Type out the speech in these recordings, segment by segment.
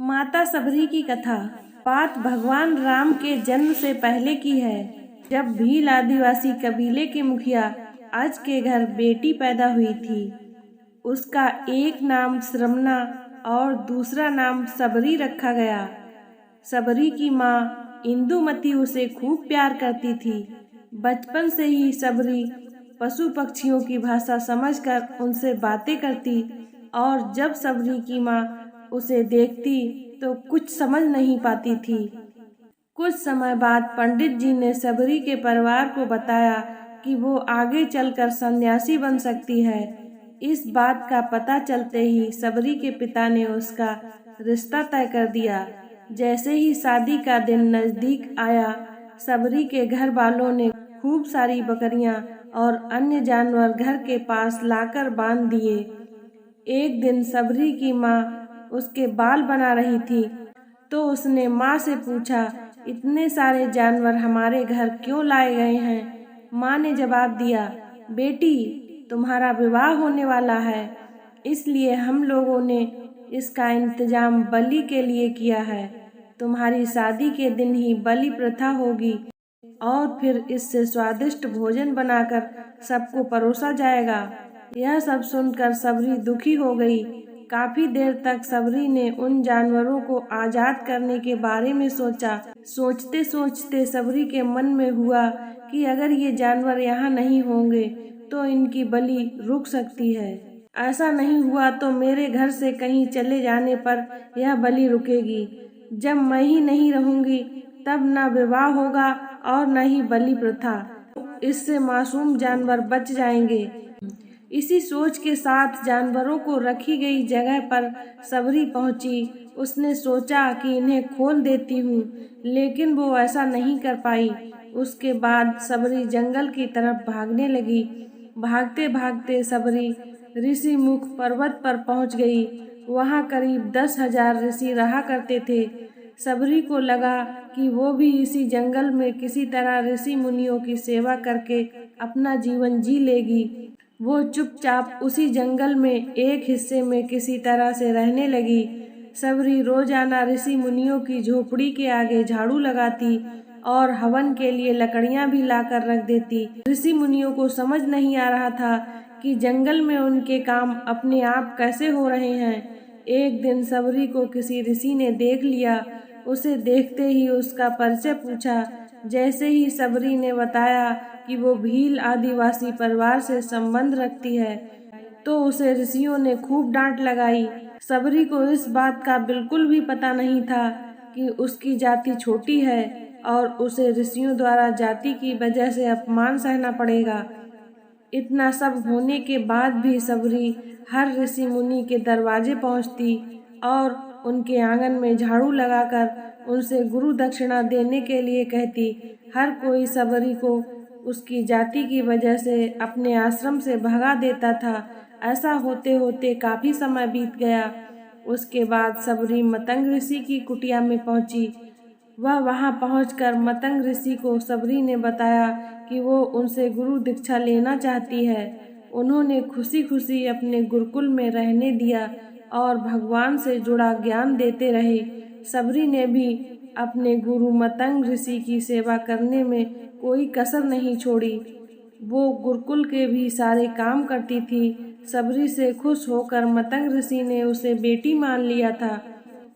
माता सबरी की कथा। बात भगवान राम के जन्म से पहले की है, जब भील आदिवासी कबीले के मुखिया अज के घर बेटी पैदा हुई थी। उसका एक नाम श्रमना और दूसरा नाम सबरी रखा गया। सबरी की माँ इंदुमती उसे खूब प्यार करती थी। बचपन से ही सबरी पशु पक्षियों की भाषा समझकर उनसे बातें करती और जब सबरी की माँ उसे देखती तो कुछ समझ नहीं पाती थी। कुछ समय बाद पंडित जी ने सबरी के परिवार को बताया कि वो आगे चलकर सन्यासी बन सकती है। इस बात का पता चलते ही सबरी के पिता ने उसका रिश्ता तय कर दिया। जैसे ही शादी का दिन नजदीक आया, सबरी के घर वालों ने खूब सारी बकरियां और अन्य जानवर घर के पास लाकर बांध दिए। एक दिन सबरी की माँ उसके बाल बना रही थी तो उसने माँ से पूछा, इतने सारे जानवर हमारे घर क्यों लाए गए हैं? माँ ने जवाब दिया, बेटी तुम्हारा विवाह होने वाला है, इसलिए हम लोगों ने इसका इंतजाम बलि के लिए किया है। तुम्हारी शादी के दिन ही बलि प्रथा होगी और फिर इससे स्वादिष्ट भोजन बनाकर सबको परोसा जाएगा। यह सब सुनकर सबरी दुखी हो गई। काफी देर तक सबरी ने उन जानवरों को आजाद करने के बारे में सोचा। सोचते सोचते सबरी के मन में हुआ कि अगर ये जानवर यहाँ नहीं होंगे तो इनकी बलि रुक सकती है। ऐसा नहीं हुआ तो मेरे घर से कहीं चले जाने पर यह बलि रुकेगी। जब मैं ही नहीं रहूंगी तब न विवाह होगा और न ही बलि प्रथा। इससे मासूम जानवर बच जाएंगे। इसी सोच के साथ जानवरों को रखी गई जगह पर सबरी पहुंची। उसने सोचा कि इन्हें खोल देती हूँ, लेकिन वो ऐसा नहीं कर पाई। उसके बाद सबरी जंगल की तरफ भागने लगी। भागते भागते सबरी ऋषि मुख पर्वत पर पहुंच गई। वहां करीब 10,000 ऋषि रहा करते थे। सबरी को लगा कि वो भी इसी जंगल में किसी तरह ऋषि मुनियों की सेवा करके अपना जीवन जी लेगी। वो चुपचाप उसी जंगल में एक हिस्से में किसी तरह से रहने लगी। सबरी रोजाना ऋषि मुनियों की झोपड़ी के आगे झाड़ू लगाती और हवन के लिए लकड़ियां भी लाकर रख देती। ऋषि मुनियों को समझ नहीं आ रहा था कि जंगल में उनके काम अपने आप कैसे हो रहे हैं। एक दिन सबरी को किसी ऋषि ने देख लिया। उसे देखते ही उसका परिचय पूछा। जैसे ही सबरी ने बताया कि वो भील आदिवासी परिवार से संबंध रखती है तो उसे ऋषियों ने खूब डांट लगाई। सबरी को इस बात का बिल्कुल भी पता नहीं था कि उसकी जाति छोटी है और उसे ऋषियों द्वारा जाति की वजह से अपमान सहना पड़ेगा। इतना सब होने के बाद भी सबरी हर ऋषि मुनि के दरवाजे पहुंचती और उनके आंगन में झाड़ू लगाकर उनसे गुरु दक्षिणा देने के लिए कहती। हर कोई सबरी को उसकी जाति की वजह से अपने आश्रम से भगा देता था। ऐसा होते होते काफी समय बीत गया। उसके बाद सबरी मतंग ऋषि की कुटिया में पहुंची। वह वहां पहुंचकर मतंग ऋषि को सबरी ने बताया कि वो उनसे गुरु दीक्षा लेना चाहती है। उन्होंने खुशी खुशी अपने गुरुकुल में रहने दिया और भगवान से जुड़ा ज्ञान देते रहे। सबरी ने भी अपने गुरु मतंग ऋषि की सेवा करने में कोई कसर नहीं छोड़ी। वो गुरुकुल के भी सारे काम करती थी। सबरी से खुश होकर मतंग ऋषि ने उसे बेटी मान लिया था।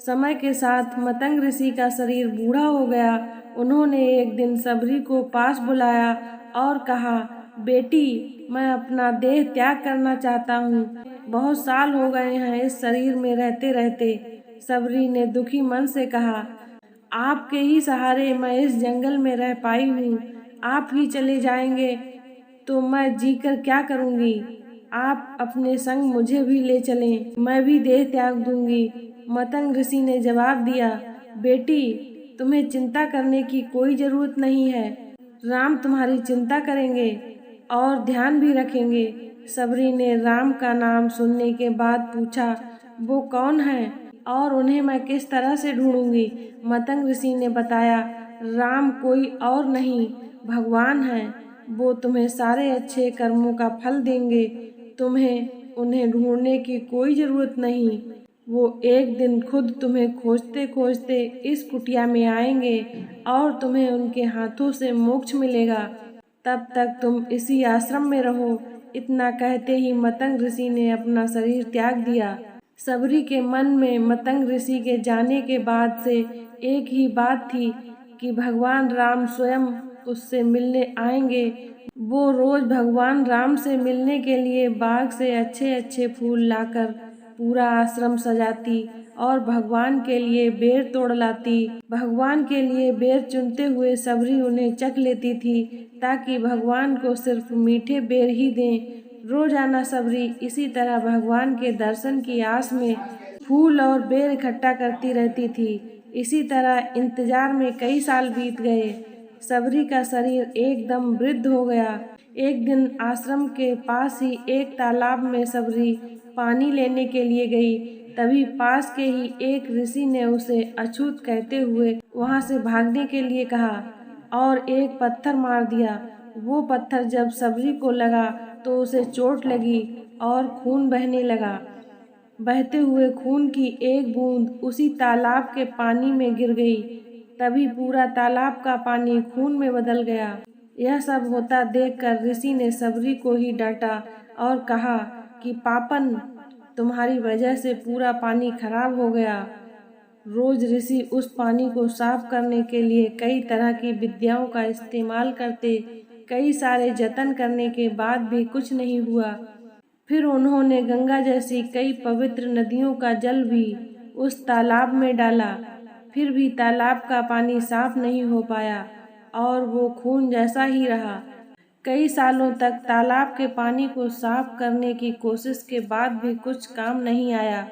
समय के साथ मतंग ऋषि का शरीर बूढ़ा हो गया। उन्होंने एक दिन सबरी को पास बुलाया और कहा, बेटी मैं अपना देह त्याग करना चाहता हूँ। बहुत साल हो गए हैं इस शरीर में रहते रहते। सबरी ने दुखी मन से कहा, आपके ही सहारे मैं इस जंगल में रह पाई हूँ। आप ही चले जाएंगे तो मैं जीकर क्या करूँगी? आप अपने संग मुझे भी ले चलें, मैं भी देह त्याग दूंगी। मतंग ऋषि ने जवाब दिया, बेटी तुम्हें चिंता करने की कोई जरूरत नहीं है। राम तुम्हारी चिंता करेंगे और ध्यान भी रखेंगे। सबरी ने राम का नाम सुनने के बाद पूछा, वो कौन है और उन्हें मैं किस तरह से ढूंढूंगी? मतंग ऋषि ने बताया, राम कोई और नहीं भगवान है। वो तुम्हें सारे अच्छे कर्मों का फल देंगे। तुम्हें उन्हें ढूंढने की कोई जरूरत नहीं। वो एक दिन खुद तुम्हें खोजते खोजते इस कुटिया में आएंगे और तुम्हें उनके हाथों से मोक्ष मिलेगा। तब तक तुम इसी आश्रम में रहो। इतना कहते ही मतंग ऋषि ने अपना शरीर त्याग दिया। सबरी के मन में मतंग ऋषि के जाने के बाद से एक ही बात थी कि भगवान राम स्वयं उससे मिलने आएंगे। वो रोज भगवान राम से मिलने के लिए बाग से अच्छे अच्छे फूल लाकर पूरा आश्रम सजाती और भगवान के लिए बेर तोड़ लाती। भगवान के लिए बेर चुनते हुए सबरी उन्हें चख लेती थी ताकि भगवान को सिर्फ मीठे बेर ही दें। रोजाना सबरी इसी तरह भगवान के दर्शन की आस में फूल और बेर इकट्ठा करती रहती थी। इसी तरह इंतजार में कई साल बीत गए। सबरी का शरीर एकदम वृद्ध हो गया। एक दिन आश्रम के पास ही एक तालाब में सबरी पानी लेने के लिए गई। तभी पास के ही एक ऋषि ने उसे अछूत कहते हुए वहां से भागने के लिए कहा और एक पत्थर मार दिया। वो पत्थर जब सबरी को लगा तो उसे चोट लगी और खून बहने लगा। बहते हुए खून की एक बूंद उसी तालाब के पानी में गिर गई। तभी पूरा तालाब का पानी खून में बदल गया। यह सब होता देखकर ऋषि ने सबरी को ही डांटा और कहा कि पापन, तुम्हारी वजह से पूरा पानी खराब हो गया। रोज ऋषि उस पानी को साफ करने के लिए कई तरह की विद्याओं का इस्तेमाल करते। कई सारे जतन करने के बाद भी कुछ नहीं हुआ। फिर उन्होंने गंगा जैसी कई पवित्र नदियों का जल भी उस तालाब में डाला, फिर भी तालाब का पानी साफ नहीं हो पाया और वो खून जैसा ही रहा। कई सालों तक तालाब के पानी को साफ करने की कोशिश के बाद भी कुछ काम नहीं आया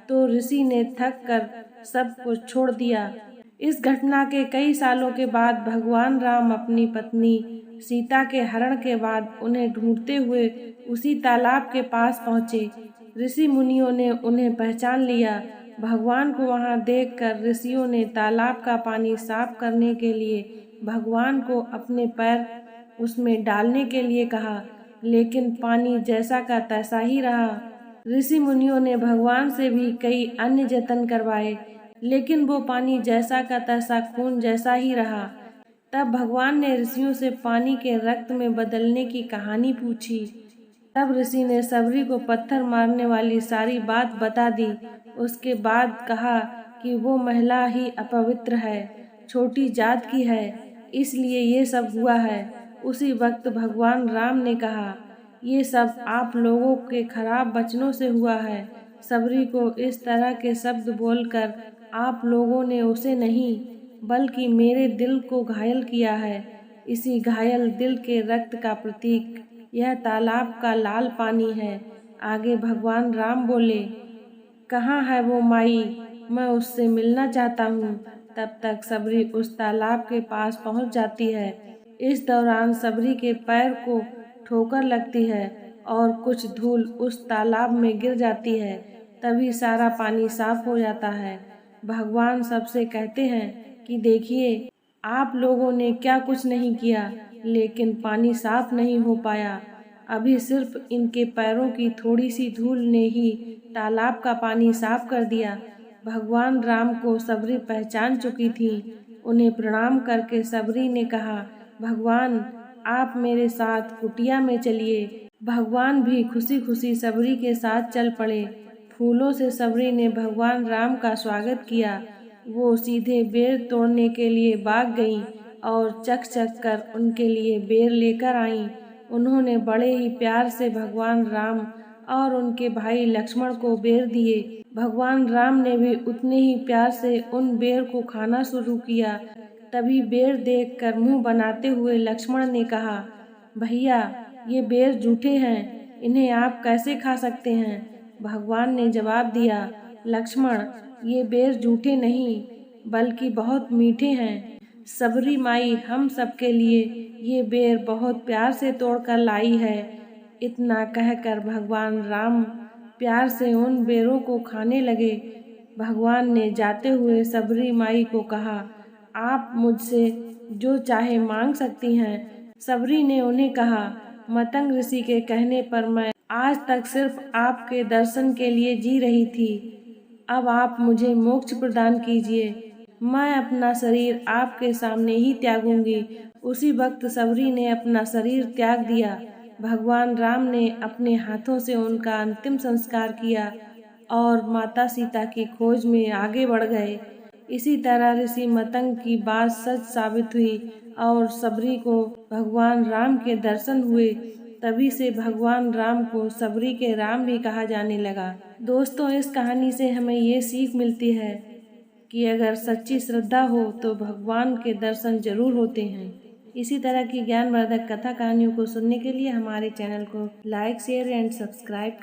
तो ऋषि ने थक कर सब कुछ छोड़ दिया। इस घटना के कई सालों के बाद भगवान राम अपनी पत्नी सीता के हरण के बाद उन्हें ढूंढते हुए उसी तालाब के पास पहुँचे। ऋषि मुनियों ने उन्हें पहचान लिया। भगवान को वहां देखकर ऋषियों ने तालाब का पानी साफ करने के लिए भगवान को अपने पैर उसमें डालने के लिए कहा, लेकिन पानी जैसा का तैसा ही रहा। ऋषि मुनियों ने भगवान से भी कई अन्य जतन करवाए, लेकिन वो पानी जैसा का तैसा खून जैसा ही रहा। तब भगवान ने ऋषियों से पानी के रक्त में बदलने की कहानी पूछी। तब ऋषि ने सबरी को पत्थर मारने वाली सारी बात बता दी। उसके बाद कहा कि वो महिला ही अपवित्र है, छोटी जात की है, इसलिए ये सब हुआ है। उसी वक्त भगवान राम ने कहा, ये सब आप लोगों के खराब वचनों से हुआ है। सबरी को इस तरह के शब्द बोलकर आप लोगों ने उसे नहीं बल्कि मेरे दिल को घायल किया है। इसी घायल दिल के रक्त का प्रतीक यह तालाब का लाल पानी है। आगे भगवान राम बोले, कहाँ है वो माई, मैं उससे मिलना चाहता हूँ। तब तक सबरी उस तालाब के पास पहुँच जाती है। इस दौरान सबरी के पैर को ठोकर लगती है और कुछ धूल उस तालाब में गिर जाती है। तभी सारा पानी साफ हो जाता है। भगवान सबसे कहते हैं कि देखिए, आप लोगों ने क्या कुछ नहीं किया, लेकिन पानी साफ नहीं हो पाया। अभी सिर्फ इनके पैरों की थोड़ी सी धूल ने ही तालाब का पानी साफ कर दिया। भगवान राम को सबरी पहचान चुकी थी। उन्हें प्रणाम करके सबरी ने कहा, भगवान, आप मेरे साथ कुटिया में चलिए। भगवान भी खुशी खुशी सबरी के साथ चल पड़े। फूलों से सबरी ने भगवान राम का स्वागत किया। वो सीधे बेर तोड़ने के लिए बाग गईं और चक चक कर उनके लिए बेर लेकर आईं। उन्होंने बड़े ही प्यार से भगवान राम और उनके भाई लक्ष्मण को बेर दिए। भगवान राम ने भी उतने ही प्यार से उन बेर को खाना शुरू किया। तभी बेर देखकर मुंह बनाते हुए लक्ष्मण ने कहा, भैया, ये बेर जूठे हैं, इन्हें आप कैसे खा सकते हैं? भगवान ने जवाब दिया, लक्ष्मण, ये बेर जूठे नहीं बल्कि बहुत मीठे हैं। सबरी माई हम सबके लिए ये बेर बहुत प्यार से तोड़कर लाई है। इतना कहकर भगवान राम प्यार से उन बेरों को खाने लगे। भगवान ने जाते हुए सबरी माई को कहा, आप मुझसे जो चाहे मांग सकती हैं। सबरी ने उन्हें कहा, मतंग ऋषि के कहने पर मैं आज तक सिर्फ आपके दर्शन के लिए जी रही थी। अब आप मुझे मोक्ष प्रदान कीजिए, मैं अपना शरीर आपके सामने ही त्यागूंगी। उसी वक्त सबरी ने अपना शरीर त्याग दिया। भगवान राम ने अपने हाथों से उनका अंतिम संस्कार किया और माता सीता की खोज में आगे बढ़ गए। इसी तरह ऋषि मतंग की बात सच साबित हुई और सबरी को भगवान राम के दर्शन हुए। तभी से भगवान राम को सबरी के राम भी कहा जाने लगा। दोस्तों, इस कहानी से हमें ये सीख मिलती है कि अगर सच्ची श्रद्धा हो तो भगवान के दर्शन जरूर होते हैं। इसी तरह की ज्ञानवर्धक कथा कहानियों को सुनने के लिए हमारे चैनल को लाइक, शेयर एंड सब्सक्राइब